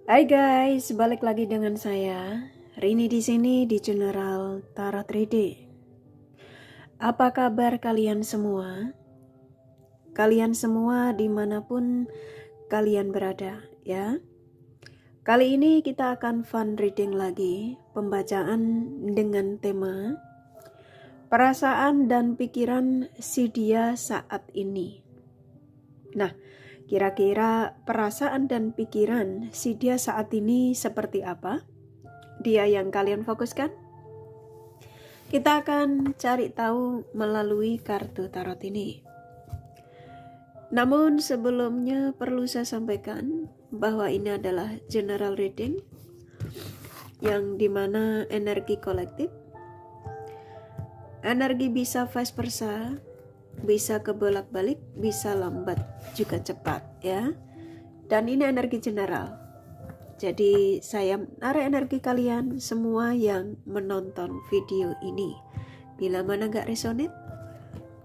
Hai guys, balik lagi dengan saya Rini di sini di General Tarot 3D. Apa kabar kalian semua? Kalian semua dimanapun kalian berada, ya. Kali ini kita akan fun reading lagi, pembacaan dengan tema perasaan dan pikiran si dia saat ini. Nah, kira-kira perasaan dan pikiran si dia saat ini seperti apa? Dia yang kalian fokuskan? Kita akan cari tahu melalui kartu tarot ini. Namun sebelumnya perlu saya sampaikan bahwa ini adalah general reading yang dimana energi kolektif, energi bisa vice versa, bisa kebolak-balik, bisa lambat juga cepat ya. Dan ini energi general. Jadi saya menarik energi kalian semua yang menonton video ini. Bila mana gak resonate,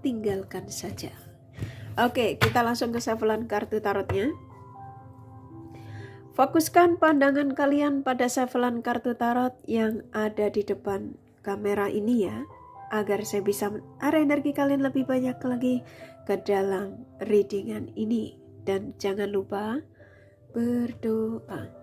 tinggalkan saja. Oke, kita langsung ke shufflean kartu tarotnya. Fokuskan pandangan kalian pada shufflean kartu tarot yang ada di depan kamera ini ya, agar saya bisa menarik energi kalian lebih banyak lagi ke dalam readingan ini. Dan jangan lupa berdoa.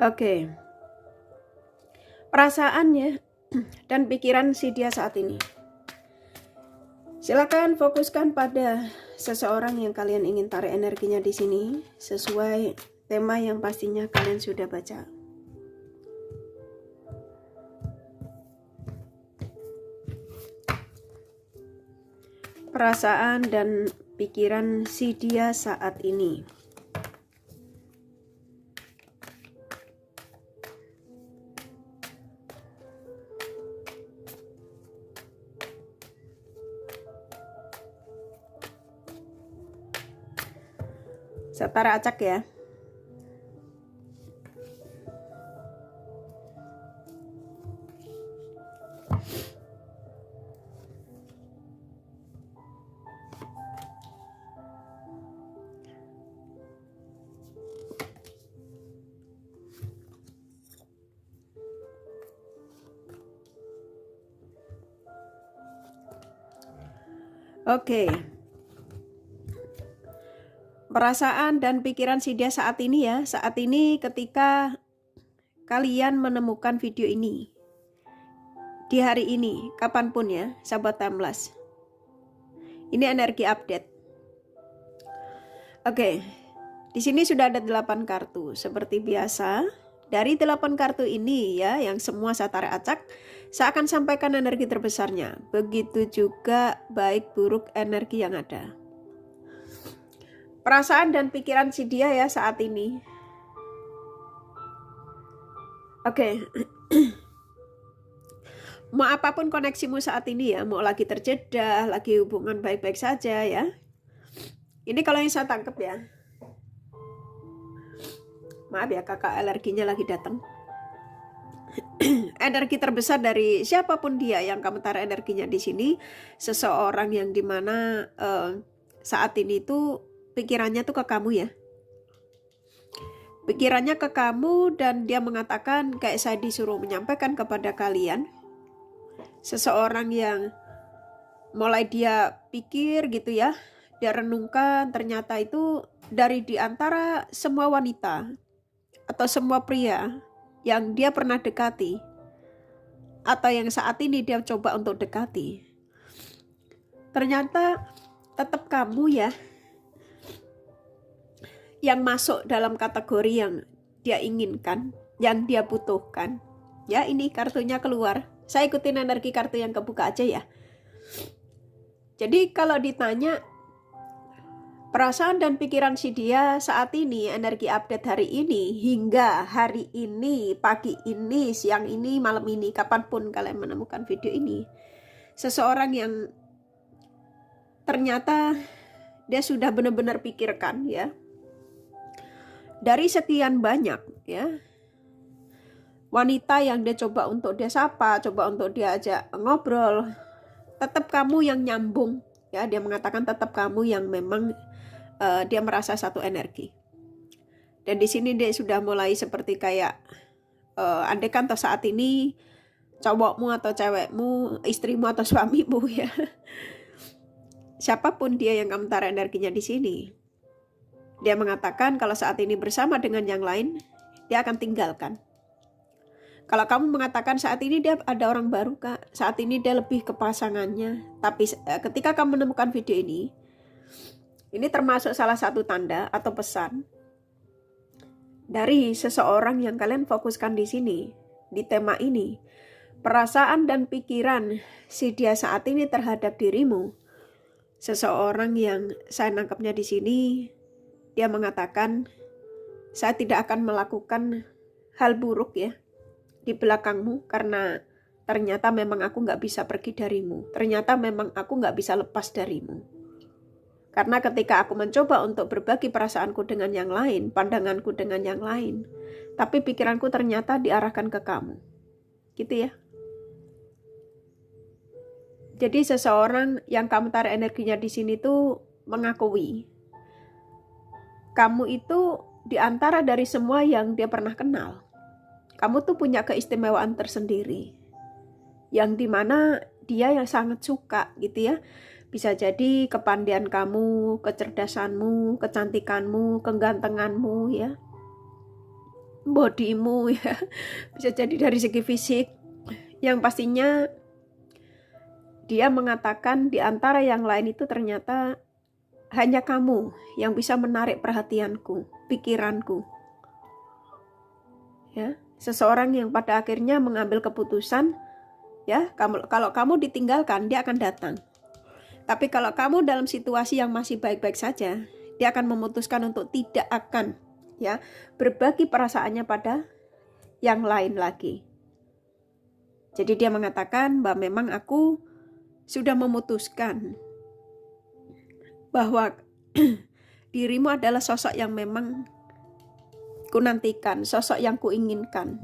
Oke. Perasaannya dan pikiran si dia saat ini. Silakan fokuskan pada seseorang yang kalian ingin tarik energinya di sini sesuai tema yang pastinya kalian sudah baca. Perasaan dan pikiran si dia saat ini. Saya tarik acak ya. Oke. Perasaan dan pikiran si dia saat ini ya. Saat ini ketika kalian menemukan video ini. Di hari ini, kapanpun ya, sahabat timeless. Ini energi update. Oke. Di sini sudah ada 8 kartu. Seperti biasa, dari 8 kartu ini ya, yang semua saya tarik acak, saya akan sampaikan energi terbesarnya. Begitu juga baik buruk energi yang ada. Perasaan dan pikiran si dia ya saat ini. Oke. Mau apapun koneksimu saat ini ya, mau lagi terjeda, lagi hubungan baik-baik saja ya. Ini kalau yang saya tangkap ya. Maaf ya, kakak alerginya lagi datang. Energi terbesar dari siapapun dia yang kamu taruh energinya di sini, seseorang yang dimana saat ini tuh pikirannya tuh ke kamu ya. Pikirannya ke kamu dan dia mengatakan kayak saya disuruh menyampaikan kepada kalian. Seseorang yang mulai dia pikir gitu ya, dia renungkan ternyata itu dari di antara semua wanita atau semua pria yang dia pernah dekati atau yang saat ini dia coba untuk dekati, ternyata tetap kamu ya yang masuk dalam kategori yang dia inginkan, yang dia butuhkan. Ya, ini kartunya keluar. Saya ikutin energi kartu yang kebuka aja ya. Jadi kalau ditanya perasaan dan pikiran si dia saat ini, energi update hari ini, hingga hari ini, pagi ini, siang ini, malam ini, kapanpun kalian menemukan video ini, seseorang yang ternyata dia sudah benar-benar pikirkan ya. Dari sekian banyak ya wanita yang dia coba untuk dia sapa, coba untuk dia ajak ngobrol, tetap kamu yang nyambung ya. Dia mengatakan tetap kamu yang memang dia merasa satu energi. Dan di sini dia sudah mulai seperti kayak andaikan toh saat ini cowokmu atau cewekmu, istrimu atau suamimu ya, siapapun dia yang kamu taruh energinya di sini, dia mengatakan kalau saat ini bersama dengan yang lain, dia akan tinggalkan. Kalau kamu mengatakan saat ini dia ada orang baru kak, saat ini dia lebih ke pasangannya. Tapi ketika kamu menemukan video ini termasuk salah satu tanda atau pesan dari seseorang yang kalian fokuskan di sini, di tema ini. Perasaan dan pikiran si dia saat ini terhadap dirimu. Seseorang yang saya nangkapnya di sini, dia mengatakan, saya tidak akan melakukan hal buruk ya di belakangmu, karena ternyata memang aku nggak bisa pergi darimu. Ternyata memang aku nggak bisa lepas darimu. Karena ketika aku mencoba untuk berbagi perasaanku dengan yang lain, pandanganku dengan yang lain, tapi pikiranku ternyata diarahkan ke kamu. Gitu ya. Jadi seseorang yang kamu taruh energinya di sini tuh mengakui kamu itu di antara dari semua yang dia pernah kenal. Kamu tuh punya keistimewaan tersendiri, yang dimana dia yang sangat suka gitu ya. Bisa jadi kepandaian kamu, kecerdasanmu, kecantikanmu, kegantenganmu ya, bodimu ya. Bisa jadi dari segi fisik. Yang pastinya dia mengatakan di antara yang lain itu ternyata hanya kamu yang bisa menarik perhatianku, pikiranku. Ya, seseorang yang pada akhirnya mengambil keputusan, ya, kalau kamu ditinggalkan, dia akan datang. Tapi kalau kamu dalam situasi yang masih baik-baik saja, dia akan memutuskan untuk tidak akan ya berbagi perasaannya pada yang lain lagi. Jadi dia mengatakan bahwa memang aku sudah memutuskan bahwa dirimu adalah sosok yang memang ku nantikan, sosok yang ku inginkan.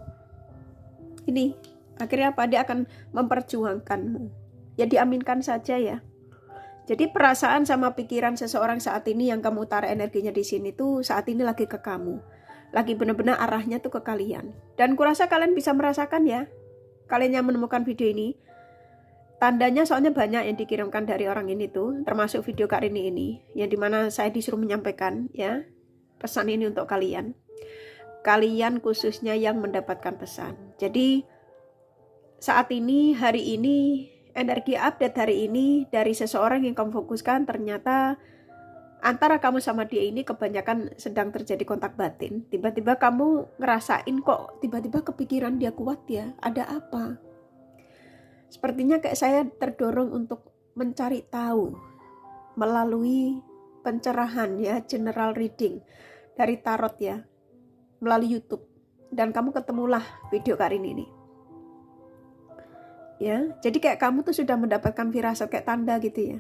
Ini akhirnya apa? Dia akan memperjuangkanmu. Ya diaminkan saja ya. Jadi perasaan sama pikiran seseorang saat ini yang kamu taruh energinya di sini tuh saat ini lagi ke kamu. Lagi benar-benar arahnya tuh ke kalian. Dan kurasa kalian bisa merasakan ya. Kalian yang menemukan video ini. Tandanya soalnya banyak yang dikirimkan dari orang ini tuh, termasuk video Kak Rini ini, yang dimana saya disuruh menyampaikan ya pesan ini untuk kalian. Kalian khususnya yang mendapatkan pesan. Jadi saat ini, hari ini, energi update hari ini dari seseorang yang kamu fokuskan, ternyata antara kamu sama dia ini kebanyakan sedang terjadi kontak batin. Tiba-tiba kamu ngerasain kok tiba-tiba kepikiran dia kuat ya, ada apa? Sepertinya kayak saya terdorong untuk mencari tahu melalui pencerahan ya, general reading dari tarot ya, melalui YouTube. Dan kamu ketemulah video Kak Rini ini. Ya, jadi kayak kamu tuh sudah mendapatkan firasat kayak tanda gitu ya.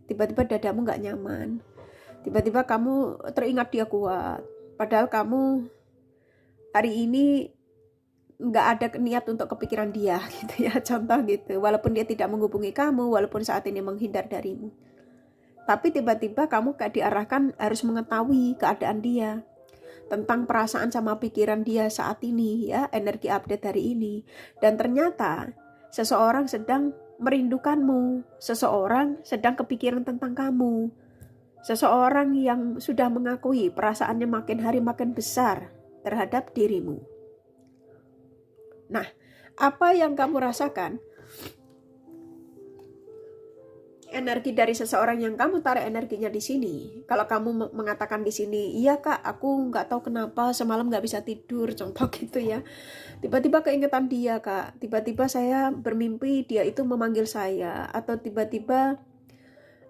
Tiba-tiba dadamu gak nyaman. Tiba-tiba kamu teringat dia kuat. Padahal kamu hari ini nggak ada niat untuk kepikiran dia gitu ya, contoh gitu. Walaupun dia tidak menghubungi kamu, walaupun saat ini menghindar darimu, tapi tiba-tiba kamu kayak diarahkan harus mengetahui keadaan dia, tentang perasaan sama pikiran dia saat ini ya, energi update hari ini. Dan ternyata seseorang sedang merindukanmu, seseorang sedang kepikiran tentang kamu, seseorang yang sudah mengakui perasaannya makin hari makin besar terhadap dirimu. Nah, apa yang kamu rasakan? Energi dari seseorang yang kamu taruh energinya di sini. Kalau kamu mengatakan di sini, iya kak, aku nggak tahu kenapa semalam nggak bisa tidur, contoh gitu ya. Tiba-tiba keingetan dia kak. Tiba-tiba saya bermimpi dia itu memanggil saya, atau tiba-tiba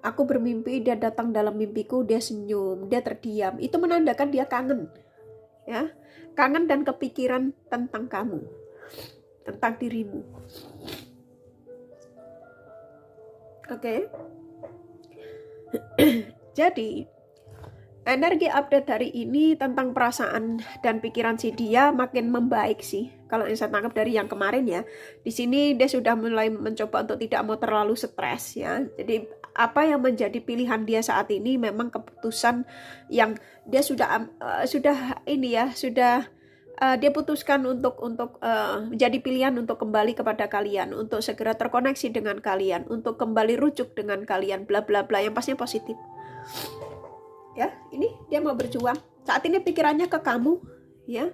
aku bermimpi dia datang dalam mimpiku, dia senyum, dia terdiam. Itu menandakan dia kangen, ya, kangen dan kepikiran tentang kamu, tentang dirimu. Oke. Jadi energi update hari ini tentang perasaan dan pikiran si dia makin membaik sih. Kalau yang saya tangkap dari yang kemarin ya, di sini dia sudah mulai mencoba untuk tidak mau terlalu stres ya. Jadi apa yang menjadi pilihan dia saat ini memang keputusan yang dia sudah dia putuskan untuk menjadi pilihan untuk kembali kepada kalian, untuk segera terkoneksi dengan kalian, untuk kembali rujuk dengan kalian, bla bla bla, yang pastinya positif. Ya, ini dia mau berjuang. Saat ini pikirannya ke kamu, ya.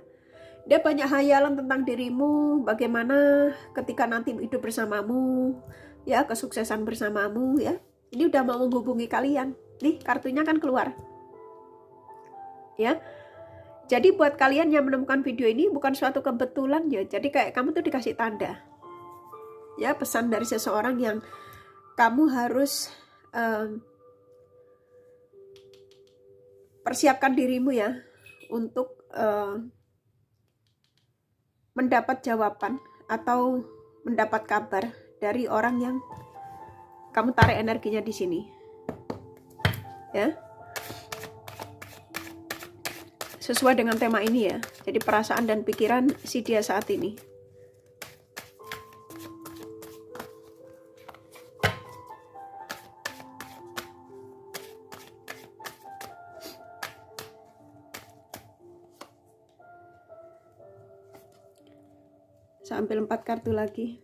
Dia banyak hayalan tentang dirimu, bagaimana ketika nanti hidup bersamamu, ya, kesuksesan bersamamu, ya. Ini udah mau menghubungi kalian. Nih, kartunya kan keluar. Ya. Jadi buat kalian yang menemukan video ini bukan suatu kebetulan ya. Jadi kayak kamu tuh dikasih tanda. Ya, pesan dari seseorang yang kamu harus persiapkan dirimu ya untuk mendapat jawaban atau mendapat kabar dari orang yang kamu tarik energinya di sini. Ya. Sesuai dengan tema ini ya. Jadi perasaan dan pikiran si dia saat ini. Saya ambil 4 kartu lagi.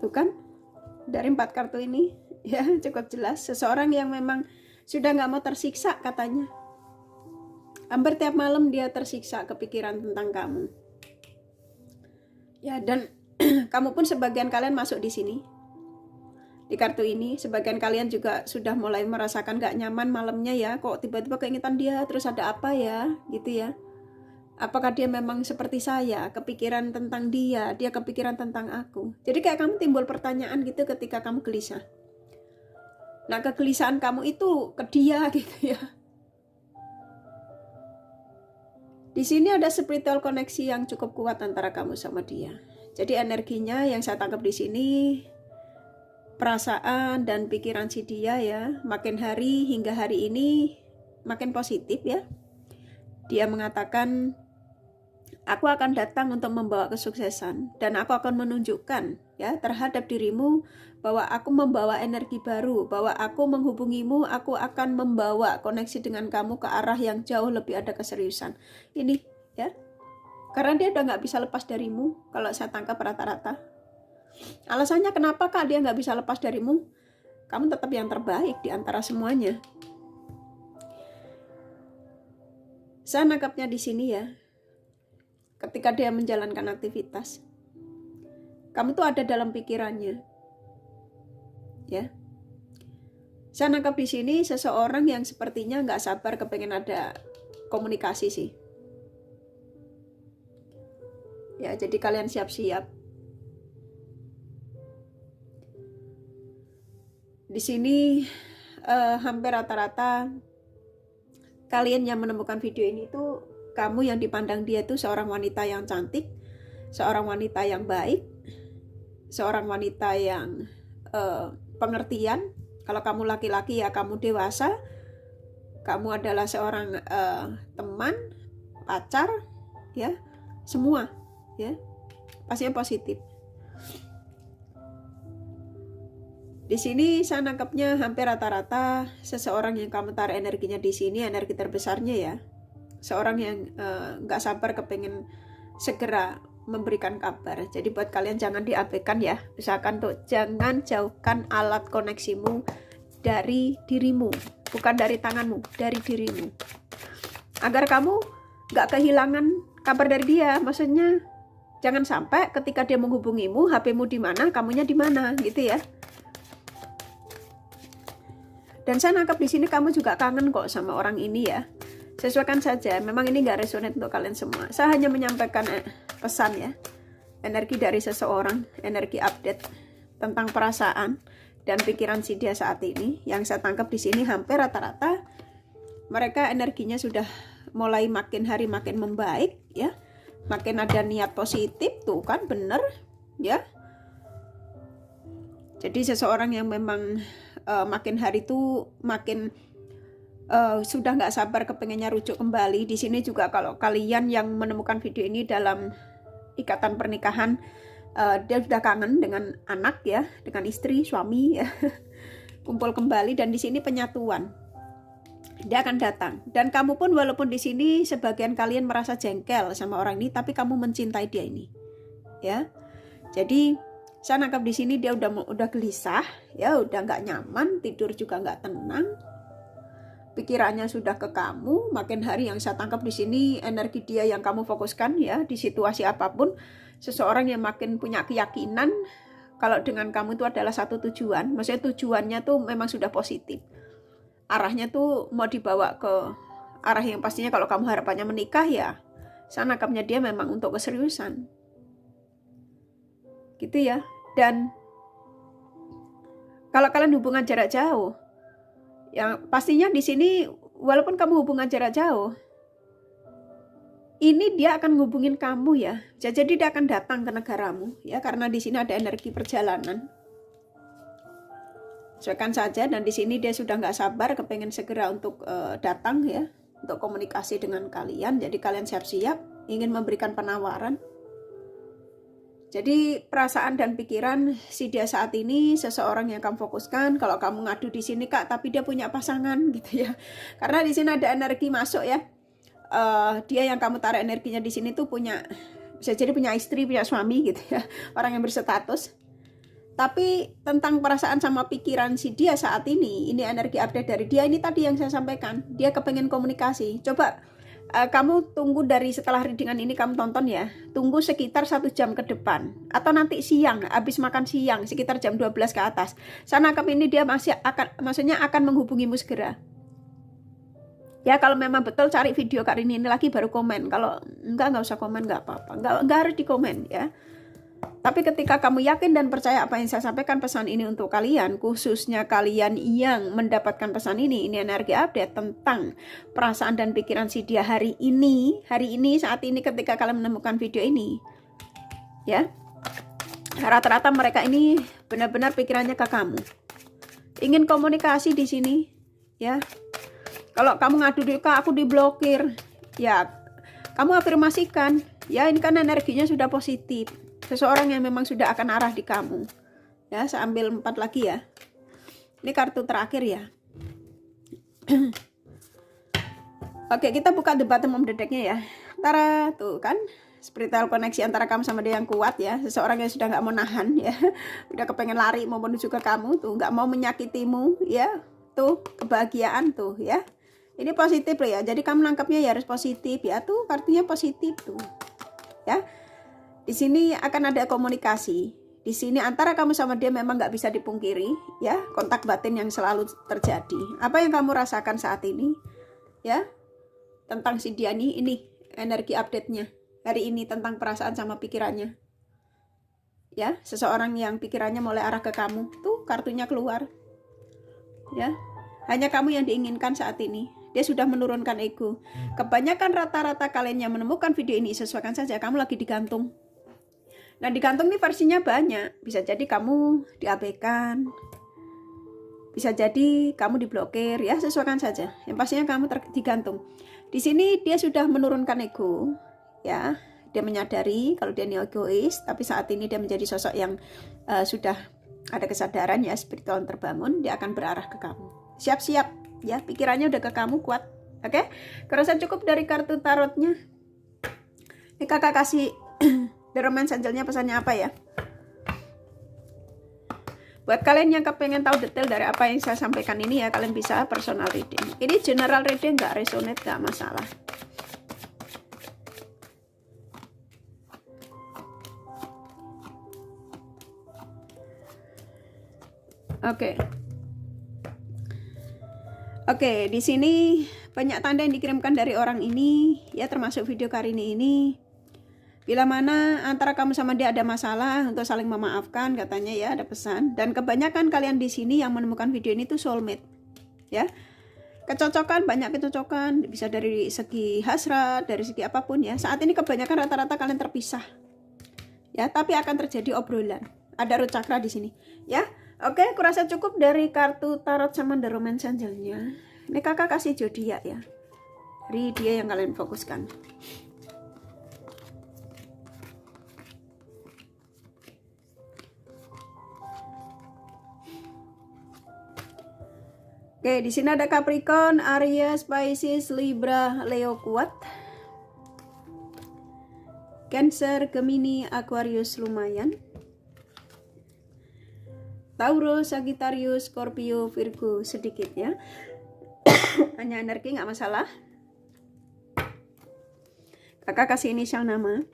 Tuh kan? Dari 4 kartu ini ya cukup jelas. Seseorang yang memang sudah nggak mau tersiksa katanya. Hampir tiap malam dia tersiksa kepikiran tentang kamu. Ya, dan kamu pun sebagian kalian masuk di sini. Di kartu ini, sebagian kalian juga sudah mulai merasakan gak nyaman malamnya ya. Kok tiba-tiba keingetan dia, terus ada apa ya, gitu ya. Apakah dia memang seperti saya, kepikiran tentang dia kepikiran tentang aku. Jadi kayak kamu timbul pertanyaan gitu ketika kamu gelisah. Nah, kegelisahan kamu itu ke dia gitu ya. Di sini ada spiritual koneksi yang cukup kuat antara kamu sama dia. Jadi energinya yang saya tangkap di sini, perasaan dan pikiran si dia ya, makin hari hingga hari ini makin positif ya. Dia mengatakan, aku akan datang untuk membawa kesuksesan dan aku akan menunjukkan ya terhadap dirimu bahwa aku membawa energi baru, bahwa aku menghubungimu, aku akan membawa koneksi dengan kamu ke arah yang jauh lebih ada keseriusan. Ini ya, karena dia udah nggak bisa lepas darimu kalau saya tangkap rata-rata. Alasannya kenapa kak dia nggak bisa lepas darimu? Kamu tetap yang terbaik di antara semuanya. Saya nangkapnya di sini ya. Ketika dia menjalankan aktivitas, kamu tuh ada dalam pikirannya. Ya. Saya nangkap di sini seseorang yang sepertinya nggak sabar kepengen ada komunikasi sih. Ya, jadi kalian siap-siap. Di sini hampir rata-rata kalian yang menemukan video ini tuh kamu yang dipandang dia itu seorang wanita yang cantik, seorang wanita yang baik, seorang wanita yang pengertian. Kalau kamu laki-laki ya kamu dewasa, kamu adalah seorang teman, pacar, ya semua, ya pastinya positif. Di sini saya nangkapnya hampir rata-rata seseorang yang kamu tarik energinya di sini, energi terbesarnya ya. Seorang yang nggak sabar kepengen segera memberikan kabar. Jadi buat kalian jangan diabaikan ya. Misalkan tuh jangan jauhkan alat koneksimu dari dirimu, bukan dari tanganmu, dari dirimu. Agar kamu nggak kehilangan kabar dari dia. Maksudnya jangan sampai ketika dia menghubungimu, HP-mu di mana, kamunya di mana, gitu ya. Dan saya nangkap di sini kamu juga kangen kok sama orang ini ya. Sesuaikan saja, memang ini nggak resonate untuk kalian semua. Saya hanya menyampaikan pesan ya. Energi dari seseorang, energi update tentang perasaan dan pikiran si dia saat ini. Yang saya tangkap di sini hampir rata-rata mereka energinya sudah mulai makin hari makin membaik ya. Makin ada niat positif tuh kan, bener ya. Jadi seseorang yang memang makin hari itu makin sudah nggak sabar kepengennya rujuk kembali. Di sini juga kalau kalian yang menemukan video ini dalam ikatan pernikahan, dia sudah kangen dengan anak ya, dengan istri, suami ya, kumpul kembali, dan di sini penyatuan. Dia akan datang, dan kamu pun walaupun di sini sebagian kalian merasa jengkel sama orang ini, tapi kamu mencintai dia ini, ya. Jadi saya nangkap di sini dia udah gelisah, ya, udah nggak nyaman, tidur juga nggak tenang, pikirannya sudah ke kamu. Makin hari yang saya tangkap di sini energi dia yang kamu fokuskan ya di situasi apapun. Seseorang yang makin punya keyakinan kalau dengan kamu itu adalah satu tujuan, maksudnya tujuannya tuh memang sudah positif. Arahnya tuh mau dibawa ke arah yang pastinya kalau kamu harapannya menikah ya, saya nangkapnya dia memang untuk keseriusan. Gitu ya. Dan kalau kalian hubungan jarak jauh, yang pastinya di sini walaupun kamu hubungan jarak jauh, ini dia akan ngubungin kamu ya. Jadi dia akan datang ke negaramu ya, karena di sini ada energi perjalanan. Sesuaikan saja, dan di sini dia sudah nggak sabar, kepengen segera untuk datang ya, untuk komunikasi dengan kalian. Jadi kalian siap-siap ingin memberikan penawaran. Jadi perasaan dan pikiran si dia saat ini seseorang yang kamu fokuskan. Kalau kamu ngadu di sini Kak, tapi dia punya pasangan gitu ya. Karena di sini ada energi masuk ya. Dia yang kamu tarik energinya di sini tuh bisa jadi punya istri, punya suami gitu ya. Orang yang berstatus. Tapi tentang perasaan sama pikiran si dia saat ini energi update dari dia ini tadi yang saya sampaikan. Dia kepengen komunikasi. Coba kamu tunggu dari setelah readingan ini kamu tonton ya. Tunggu sekitar 1 jam ke depan. Atau nanti siang, habis makan siang, sekitar jam 12 ke atas. Saya nangkap ini dia maksudnya akan menghubungimu segera. Ya kalau memang betul cari video Kak Rini ini lagi baru komen. Kalau enggak usah komen, enggak apa-apa. Enggak harus dikomen ya. Tapi ketika kamu yakin dan percaya apa yang saya sampaikan, pesan ini untuk kalian, khususnya kalian yang mendapatkan pesan ini energi update tentang perasaan dan pikiran si dia hari ini, saat ini ketika kalian menemukan video ini. Ya. Rata-rata mereka ini benar-benar pikirannya ke kamu. Ingin komunikasi di sini, ya. Kalau kamu ngadu di Kak, aku diblokir. Ya, kamu afirmasikan, ya ini kan energinya sudah positif. Seseorang yang memang sudah akan arah di kamu. Ya, saya ambil 4 lagi ya. Ini kartu terakhir ya. Oke, kita buka the bottom of the deck-nya ya. Tara, tuh kan. Spiritual koneksi antara kamu sama dia yang kuat ya. Seseorang yang sudah nggak mau nahan ya. Udah kepengen lari mau menuju ke kamu tuh. Nggak mau menyakitimu ya. Tuh, kebahagiaan tuh ya. Ini positif loh ya. Jadi kamu nangkapnya ya harus positif ya. Tuh, kartunya positif tuh. Ya. Di sini akan ada komunikasi. Di sini antara kamu sama dia memang nggak bisa dipungkiri, ya, kontak batin yang selalu terjadi. Apa yang kamu rasakan saat ini, ya, tentang si dia ini energi update-nya hari ini tentang perasaan sama pikirannya, ya, seseorang yang pikirannya mulai arah ke kamu, tuh kartunya keluar, ya, hanya kamu yang diinginkan saat ini. Dia sudah menurunkan ego. Kebanyakan rata-rata kalian yang menemukan video ini, sesuaikan saja, kamu lagi digantung. Nah, digantung ini versinya banyak. Bisa jadi kamu diabaikan. Bisa jadi kamu diblokir. Ya, sesuaikan saja. Yang pastinya kamu digantung. Di sini dia sudah menurunkan ego. Ya, dia menyadari kalau dia ini egois. Tapi saat ini dia menjadi sosok yang sudah ada kesadaran ya, spiritual terbangun. Dia akan berarah ke kamu. Siap-siap. Ya, pikirannya udah ke kamu kuat. Oke? Kerasa cukup dari kartu tarotnya. Ini kakak kasih... The Romance Angel-nya pesannya apa ya? Buat kalian yang kepengen tahu detail dari apa yang saya sampaikan ini ya, kalian bisa personal reading. Ini general reading, nggak resonate, nggak masalah. Oke, di sini banyak tanda yang dikirimkan dari orang ini, ya termasuk video Karini ini. Bila mana antara kamu sama dia ada masalah untuk saling memaafkan, katanya ya ada pesan. Dan kebanyakan kalian di sini yang menemukan video ini tuh soulmate, ya. Kecocokan, banyak kecocokan, bisa dari segi hasrat, dari segi apapun ya. Saat ini kebanyakan rata-rata kalian terpisah, ya. Tapi akan terjadi obrolan. Ada root chakra di sini, ya. Oke, kurasa cukup dari kartu tarot sama The Romance Angel-nya. Ini kakak kasih zodiak ya. Jadi dia yang kalian fokuskan. Oke, di sini ada Capricorn, Aries, Pisces, Libra, Leo kuat. Cancer, Gemini, Aquarius lumayan. Taurus, Sagittarius, Scorpio, Virgo sedikit ya. Hanya energi nggak masalah. Kakak kasih inisial nama.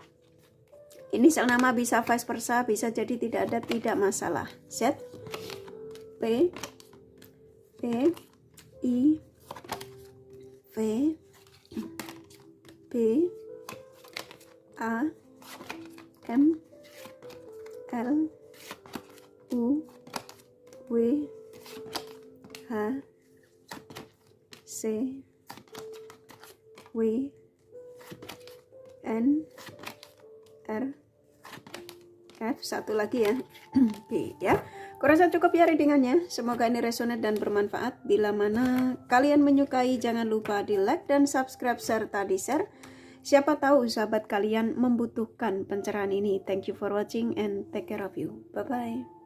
Inisial nama bisa vice versa, bisa jadi tidak ada, tidak masalah. Z, P, P, I, V, B, A, M, L, U, W, H, C, W, N, R, F, satu lagi ya, B ya. Kurasa cukup ya readingannya. Semoga ini resonate dan bermanfaat. Bila mana kalian menyukai, jangan lupa di like dan subscribe serta di share. Siapa tahu sahabat kalian membutuhkan pencerahan ini. Thank you for watching and take care of you. Bye-bye.